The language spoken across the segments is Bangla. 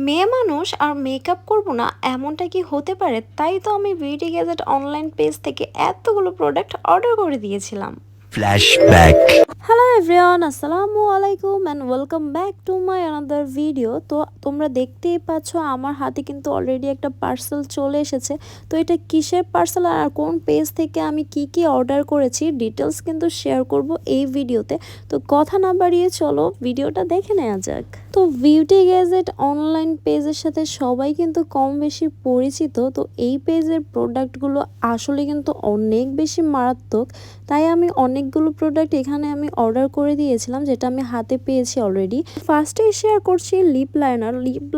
মেয়ে মানুষ আর মেকআপ করব না এমনটা কি হতে পারে? তাই তো আমি বিউটি গ্যাজেট অনলাইন পেজ থেকে এতগুলো প্রোডাক্ট অর্ডার করে দিয়েছিলাম। ফ্ল্যাশব্যাক। হ্যালো এভরিওয়ান, আসসালামু আলাইকুম and welcome back to my another video. তো তোমরা দেখতেই পাচ্ছ আমার হাতে কিন্তু অলরেডি একটা পার্সেল চলে এসেছে। তো এটা কিসের পার্সেল আর কোন পেজ থেকে আমি কি অর্ডার করেছি ডিটেলস কিন্তু শেয়ার করব এই ভিডিওতে। তো কথা না বাড়িয়ে চলো ভিডিওটা দেখে নেওয়া যাক। তো বিউটি গ্যাজেট অনলাইন পেজের সাথে সবাই কিন্তু কম বেশি পরিচিত। তো এই পেজের প্রোডাক্টগুলো আসলে কিন্তু অনেক বেশি মারাত্মক। তাই আমি অনেকগুলো প্রোডাক্ট এখানে আমি অর্ডার করে দিয়েছিলাম, যেটা আমি হাতে পেয়েছি অলরেডি। ফার্স্টে শেয়ার করছি লিপ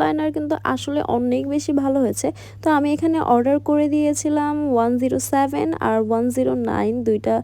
লাইনার কিন্তু আসলে অনেক বেশি ভালো হয়েছে। তো আমি এখানে অর্ডার করে দিয়েছিলাম 107 আর 109 দুইটা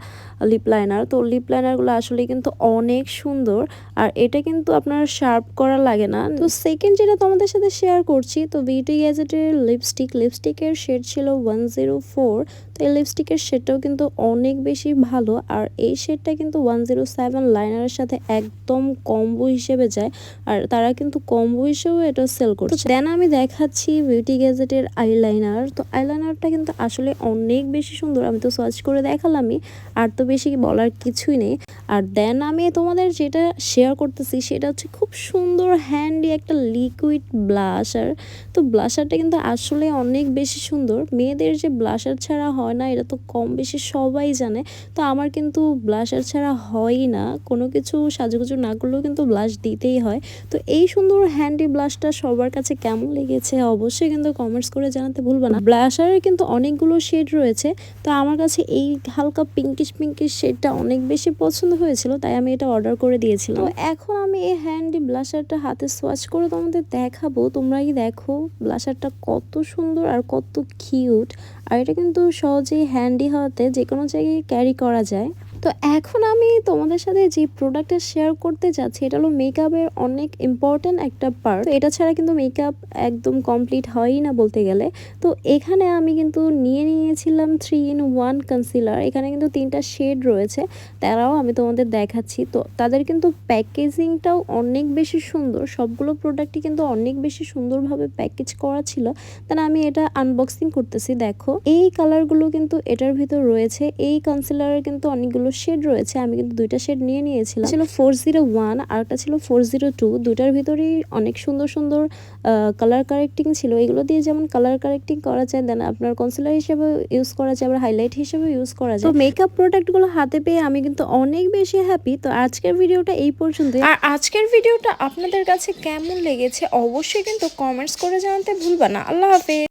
লিপ লাইনার। তো লিপ লাইনারগুলো আসলে কিন্তু অনেক সুন্দর, আর এটা কিন্তু আপনার শার্প করা লাগে না। তো সেকেন্ড যেটা তোমাদের সাথে শেয়ার করছি, তো বিউটি গ্যাজেটের লিপস্টিকের শেড ছিল 104। তো এই লিপস্টিকের শেডটাও কিন্তু অনেক বেশি ভালো, আর এই শেডটা কিন্তু 107 লাইনারের সাথে একদম কম্বো হিসেবে যায়, আর তারা কিন্তু কম্বো হিসেবেও এটা সেল করছে। দেন আমি দেখাচ্ছি বিউটি গ্যাজেটের আইলাইনার। তো আইলাইনারটা কিন্তু আসলে অনেক বেশি সুন্দর, আমি তো সার্চ করে দেখালামই, আর তো বেশি বলার কিছুই নেই। আর দেন আমি তোমাদের যেটা শেয়ার করতেছি সেটা হচ্ছে খুব সুন্দর হ্যান্ডি একটা লিকুইড ব্লাশার। তো ব্লাশারটা কিন্তু আসলে অনেক বেশি সুন্দর। মেয়েদের যে ব্লাশার ছাড়া হয় না এটা তো কম বেশি সবাই জানে। তো আমার কিন্তু ব্লাশার ছাড়া হয়ই না, কোনো কিছু সাজুগুজু না করলেও কিন্তু ব্লাশ দিতেই হয়। তো এই সুন্দর হ্যান্ডি ব্লাশটা সবার কাছে কেমন লেগেছে অবশ্যই কিন্তু কমেন্টস করে জানাতে ভুলবে না। ব্লাশারের কিন্তু অনেকগুলো শেড রয়েছে, তো আমার কাছে এই হালকা পিঙ্কিশ শেডটা অনেক বেশি পছন্দ হয়েছিল, তাই আমি এটা অর্ডার করে দিয়েছিলাম। তো এখন আমি এই হ্যান্ডি ব্লাশারটা হাতে সোয়াচ করে তোমাদের দেখাবো। তোমরাই দেখো ব্লাশারটা কত সুন্দর আর কত কিউট, আর এটা কিন্তু সহজেই হ্যান্ডি হওয়াতে যে কোনো জায়গায় ক্যারি করা যায়। তো এখন আমি তোমাদের সাথে যে প্রোডাক্টটা শেয়ার করতে যাচ্ছি এটা হলো মেকআপের অনেক ইম্পর্ট্যান্ট একটা পার্ট। তো এটা ছাড়া কিন্তু মেকআপ একদম কমপ্লিট হয়ই না বলতে গেলে। তো এখানে আমি কিন্তু নিয়েছিলাম 3-in-1 কনসিলার। এখানে কিন্তু 3টা শেড রয়েছে, তারাও আমি তোমাদের দেখাচ্ছি। তো তাদের কিন্তু প্যাকেজিংটাও অনেক বেশি সুন্দর, সবগুলো প্রোডাক্টই কিন্তু অনেক বেশি সুন্দরভাবে প্যাকেজ করা ছিল। তাহলে আমি এটা আনবক্সিং করতেছি। দেখো এই কালারগুলো কিন্তু এটার ভিতর রয়েছে। এই কনসিলারের কিন্তু অনেকগুলো শেড রয়েছে, আমি কিন্তু দুইটা শেড নিয়েছিলাম। ছিল 401 আর একটা ছিল 402। দুইটার ভিতরেই অনেক সুন্দর কালার কারেক্টিং ছিল। এগুলো দিয়ে যেমন কালার কারেক্টিং করা যায়, দেন আপনার কনসিলার হিসেবে ইউজ করা যায়, আবার হাইলাইট হিসেবে ইউজ করা যায়। তো মেকআপ প্রোডাক্টগুলো হাতে পেয়ে আমি কিন্তু অনেক বেশি হ্যাপি। তো আজকের ভিডিওটা এই পর্যন্তই। আর আজকের ভিডিওটা আপনাদের কাছে কেমন লেগেছে অবশ্যই কিন্তু কমেন্টস করে জানাতে ভুলবা না। আল্লাহ হাফেজ।